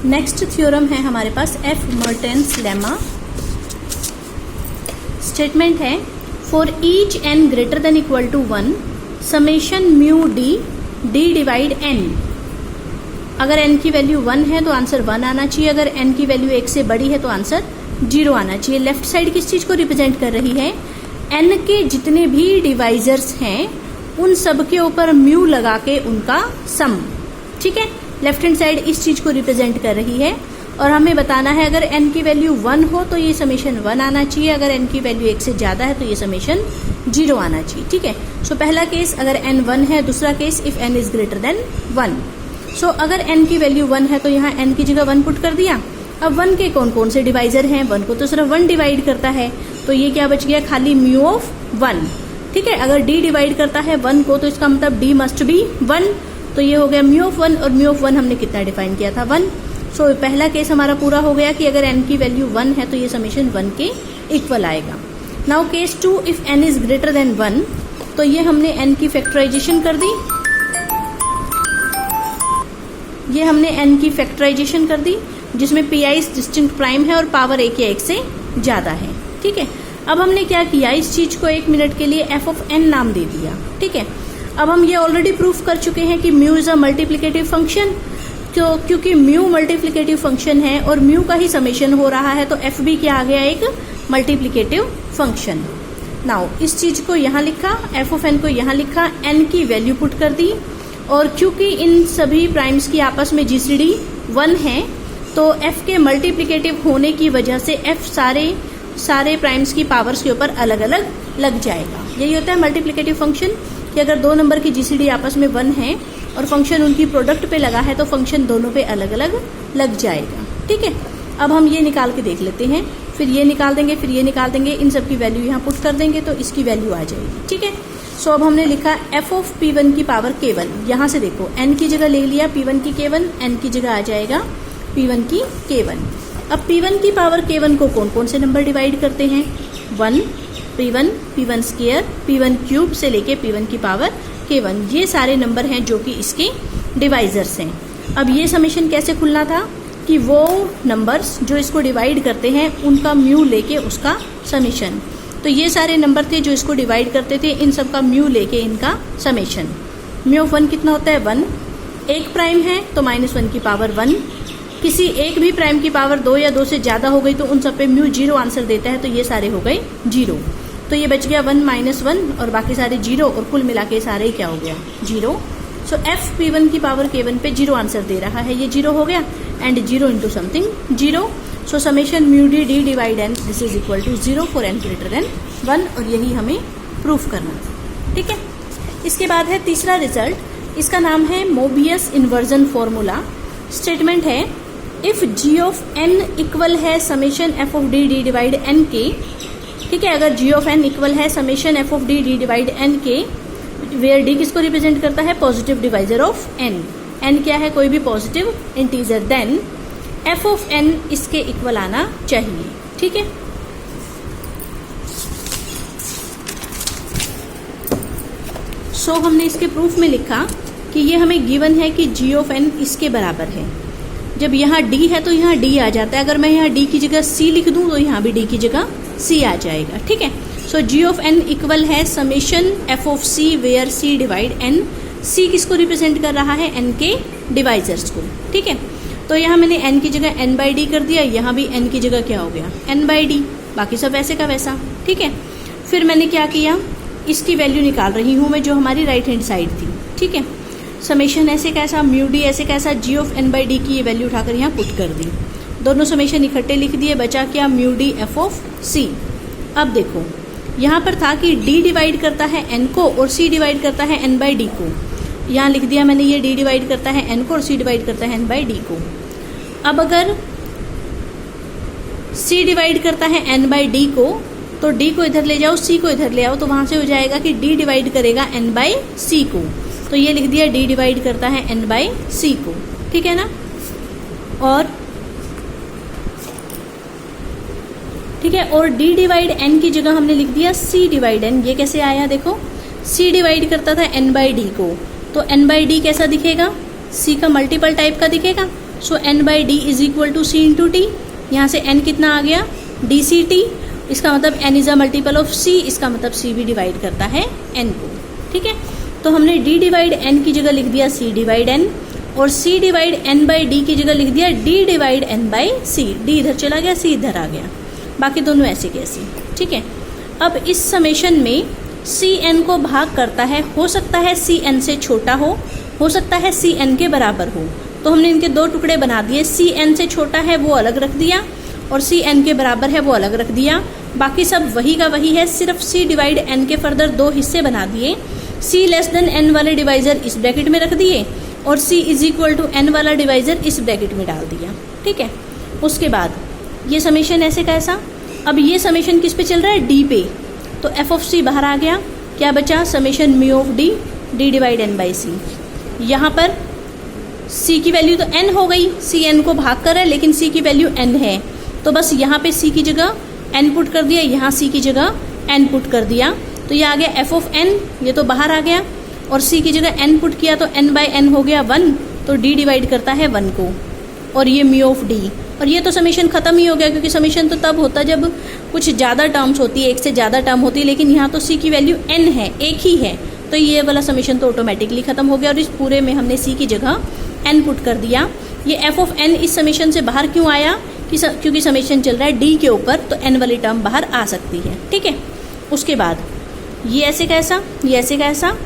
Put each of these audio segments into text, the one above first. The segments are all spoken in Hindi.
नेक्स्ट थ्योरम है हमारे पास एफ मर्टेंस लेमा। स्टेटमेंट है for each n greater than equal to 1 summation mu d D divide n. अगर n की वैल्यू 1 है तो आंसर 1 आना चाहिए, अगर n की वैल्यू 1 से बड़ी है तो आंसर 0 आना चाहिए। लेफ्ट साइड किस चीज को रिप्रेजेंट कर रही है? n के जितने भी डिवाइजर्स हैं उन सब के ऊपर म्यू लगा के उनका सम। ठीक है, लेफ्ट हैंड साइड इस चीज को रिप्रेजेंट कर रही है और हमें बताना है अगर n की वैल्यू 1 हो तो ये समेशन 1 आना चाहिए, अगर n की वैल्यू 1 से ज्यादा है तो ये समेशन 0 आना चाहिए। ठीक है, सो पहला केस अगर n 1 है, दूसरा case if n is greater than 1। सो अगर n की वैल्यू 1 है तो यहाँ n की जगह 1 पुट कर दिया। अब 1 के कौन कौन से डिवाइजर हैं? 1 को तो सिर्फ 1 डिवाइड करता है, तो ये क्या बच गया? खाली म्यू ऑफ 1। ठीक है, अगर d डिवाइड करता है 1 को तो इसका मतलब d मस्ट बी 1, तो ये हो गया म्यू ऑफ 1, और म्यू ऑफ 1 हमने कितना डिफाइन किया था? 1। सो पहला केस हमारा पूरा हो गया कि अगर n की वैल्यू 1 है तो ये समेशन 1 के इक्वल आएगा। Now case 2 if n is greater than 1, तो ये हमने n की फैक्टराइजेशन कर दी, ये हमने n की फैक्टराइजेशन कर दी जिसमें pi डिस्टिंक्ट प्राइम है और पावर 1 या 1 से ज्यादा है। ठीक है, अब हमने क्या किया, इस चीज को 1 मिनट के लिए f ऑफ n नाम दे दिया। ठीक है, अब हम ये ऑलरेडी प्रूफ कर चुके हैं कि mu is a multiplicative function, क्योंकि म्यू मल्टीप्लिकेटिव फंक्शन है और म्यू का ही समेशन हो रहा है तो f भी क्या आ गया? एक मल्टीप्लिकेटिव फंक्शन। नाउ इस चीज को यहाँ लिखा, f ऑफ n को यहाँ लिखा, n की वैल्यू पुट कर दी, और क्योंकि इन सभी प्राइम्स की आपस में जीसीडी 1 है तो f के मल्टीप्लिकेटिव होने की वजह से f सारे प्राइम्स की पावर्स के ऊपर अलग अलग लग जाएगा। यही होता है मल्टीप्लिकेटिव फंक्शन कि अगर दो नंबर की जीसीडी आपस में 1 है और फंक्शन उनकी प्रोडक्ट पे लगा है तो फंक्शन दोनों पे अलग अलग लग जाएगा। ठीक है, अब हम ये निकाल के देख लेते हैं, फिर ये निकाल देंगे, फिर ये निकाल देंगे, इन सब की वैल्यू यहाँ पुट कर देंगे तो इसकी वैल्यू आ जाएगी। ठीक है, सो अब हमने लिखा f ऑफ p1 की पावर k1। यहाँ से देखो n की जगह ले लिया p1 की k1, n की जगह आ जाएगा p1 की k1। अब p1 की पावर k1 को कौन कौन से नंबर डिवाइड करते हैं? 1, p1, p1 square, p1 cube से लेके p1 की पावर k1, ये सारे नंबर हैं जो कि इसके डिवाइजर्स हैं। अब ये समेशन कैसे खुलना था कि वो नंबर्स जो इसको डिवाइड करते हैं उनका म्यू लेके उसका समेशन, तो ये सारे नंबर थे जो इसको डिवाइड करते थे, इन सब का म्यू लेके इनका समेशन। म्यू ऑफ 1 कितना होता है? 1। एक प्राइम है तो -1 की पावर 1, किसी एक भी प्राइम की पावर 2 या 2 से ज्यादा हो गई तो उन सब पे म्यू 0 आंसर देता है, तो ये सारे हो गए 0, तो ये बच गया 1 -1 और बाकी सारे 0, और कुल मिला के सारे ही क्या हो गया? 0। सो f p1 की पावर k1 पे 0 आंसर दे रहा है, ये 0 हो गया, and 0 into something 0। So summation mu d D divide n this is equal to 0 for n greater than 1, और यही हमें प्रूफ करना था। ठीक है, इसके बाद है तीसरा रिजल्ट, इसका नाम है मोबियस इन्वर्जन फॉर्मूला। स्टेटमेंट है if g of n equal है summation f of d d divide n के। ठीक है, अगर g ऑफ n इक्वल है summation f of d d divide n के, वेयर d किसको रिप्रेजेंट करता है? Positive divisor of n। n क्या है? कोई भी positive integer, then f of n इसके इक्वल आना चाहिए। ठीक है, सो हमने इसके प्रूफ में लिखा कि ये हमें गिवन है कि g ऑफ n इसके बराबर है। जब यहाँ d है तो यहाँ d आ जाता है, अगर मैं यहाँ d की जगह c लिख दूं तो यहाँ भी d की जगह c आ जाएगा। ठीक है, so g of n equal है summation f of c where c divide n। c किसको रिप्रेजेंट कर रहा है? n के डिवाइजर्स को। ठीक है, तो यहाँ मैंने n की जगह n बाई डी कर दिया, यहाँ भी n की जगह क्या हो गया? n बाई डी, बाकी सब वैसे का वैसा। ठीक है, फिर मैंने क्या किया, इसकी वैल्यू निकाल रही हूँ मैं जो हमारी राइट हैंड साइड थी। ठीक है, समेशन ऐसे कैसा, म्यू डी ऐसे कैसा, g of n by D की ये वैल्यू उठाकर यहाँ पुट कर दी, दोनों समेशन इकट्ठे लिख दिए, बचा क्या? Mu D f of c। अब देखो यहाँ पर था कि d डिवाइड करता है n को और c डिवाइड करता है n बाई डी को, यहाँ लिख दिया मैंने ये d डिवाइड करता है n को और c डिवाइड करता है n बाई डी को। अब अगर c डिवाइड करता है n बाई डी को तो d को इधर ले जाओ, c को इधर ले आओ, तो वहां से हो जाएगा कि d डिवाइड करेगा n बाई c को, तो ये लिख दिया d डिवाइड करता है n बाई c को। ठीक है ना, और ठीक है, और d डिवाइड n की जगह हमने लिख दिया c डिवाइड n। ये कैसे आया? देखो c डिवाइड करता था n बाई डी को, तो n बाई डी कैसा दिखेगा? c का मल्टीपल टाइप का दिखेगा, so n by d is equal to c into t. यहाँ से n कितना आ गया, डी सी टी। इसका मतलब n is a multiple of c, इसका मतलब c भी डिवाइड करता है n को। ठीक है, तो हमने d डिवाइड n की जगह लिख दिया c डिवाइड n, और c divide n by D की जगह लिख दिया d divide n by c। d इधर चला गया, c इधर आ गया, बाकी दोनों ऐसे के ऐसे। ठीक है, अब इस समेशन में सी एन को भाग करता है, हो सकता है सी एन से छोटा हो सकता है सी एन के बराबर हो। तो हमने इनके दो टुकड़े बना दिए, सी एन से छोटा है वो अलग रख दिया और सी एन के बराबर है वो अलग रख दिया। बाकी सब वही का वही है, सिर्फ सी डिवाइड एन के फर्दर दो हिस्से बना दिए। सी लेस देन एन वाले डिवाइजर इस ब्रैकेट में रख दिए और सी इज इक्वल टू एन वाला डिवाइजर इस ब्रैकेट में डाल दिया। ठीक है, उसके बाद ये समेशन ऐसे का ऐसा। अब ये समेशन किस पे चल रहा है, डी पे, तो एफ ऑफ सी बाहर आ गया, क्या बचा, summation mu of D, D divide N by C. यहाँ पर सी की वैल्यू तो एन हो गई, सी एन को भाग कर है लेकिन सी की वैल्यू एन है, तो बस यहाँ पे सी की जगह एन पुट कर दिया, यहाँ सी की जगह एन पुट कर दिया, तो ये आ गया एफ ऑफ एन, ये तो बाहर आ गया, और सी की जगह एन पुट किया तो एन बाई एन हो गया 1, तो डी डिवाइड करता है 1 को, और ये म्यू ऑफ डी। और ये तो समेशन खत्म ही हो गया, क्योंकि समेशन तो तब होता जब कुछ ज़्यादा टर्म्स होती है, एक से ज़्यादा टर्म होती है, लेकिन यहाँ तो सी की वैल्यू एन है, एक ही है, तो ये वाला समेशन तो ऑटोमेटिकली खत्म हो गया। और इस पूरे में हमने सी की जगह एन पुट कर दिया। ये एफ ऑफ एन इस समेशन से बाहर क्यों आया, क्योंकि समेशन चल रहा है डी के ऊपर, तो एन वाली टर्म बाहर आ सकती है। ठीक है, उसके बाद ये ऐसे कैसा, ये ऐसे कैसा,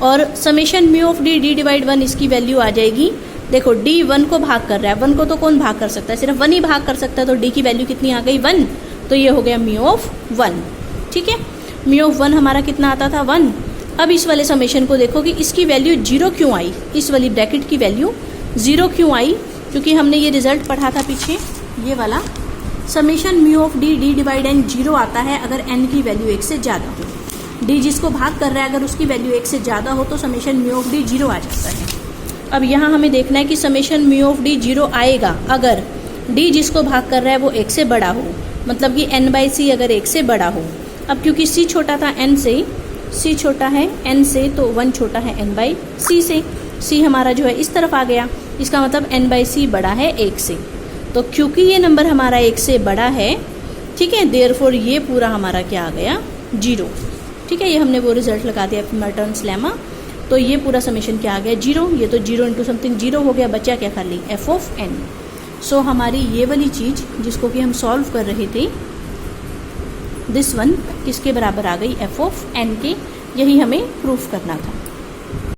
और summation mu of D, D divide 1 इसकी वैल्यू आ जाएगी। देखो डी 1 को भाग कर रहा है, 1 को तो कौन भाग कर सकता है, सिर्फ 1 ही भाग कर सकता है, तो डी की वैल्यू कितनी आ गई 1, तो ये हो गया म्यू ऑफ 1। ठीक है, म्यू ऑफ 1 हमारा कितना आता था 1। अब इस वाले समेशन को देखो कि इसकी वैल्यू 0 क्यों आई, इस वाली ब्रैकेट की वैल्यू 0 क्यों आई, क्योंकि हमने ये रिजल्ट पढ़ा था पीछे, ये वाला summation mu of D, D divide n 0 आता है अगर एन की वैल्यू 1 से ज़्यादा हो। डी जिसको भाग कर रहा है अगर उसकी वैल्यू 1 से ज़्यादा हो तो समेशन म्यू ऑफ डी 0 आ जाता है। अब यहाँ हमें देखना है कि समेशन म्यू ऑफ डी 0 आएगा अगर डी जिसको भाग कर रहा है वो 1 से बड़ा हो, मतलब कि n बाई सी अगर 1 से बड़ा हो। अब क्योंकि c छोटा था n से, c छोटा है n से, तो 1 छोटा है n बाई सी से, c हमारा जो है इस तरफ आ गया, इसका मतलब n बाई सी बड़ा है 1 से। तो क्योंकि ये नंबर हमारा 1 से बड़ा है, ठीक है, देयरफॉर ये पूरा हमारा क्या आ गया 0। ठीक है, ये हमने वो रिजल्ट लगा दिया मर्टन्स लेमा, तो ये पूरा समेशन क्या आ गया 0, ये तो 0 इंटू समथिंग 0 हो गया, बचा क्या खाली एफ ऑफ एन। सो हमारी ये वाली चीज़ जिसको कि हम सॉल्व कर रहे थे, दिस वन किसके बराबर आ गई, एफ ऑफ एन के, यही हमें प्रूफ करना था।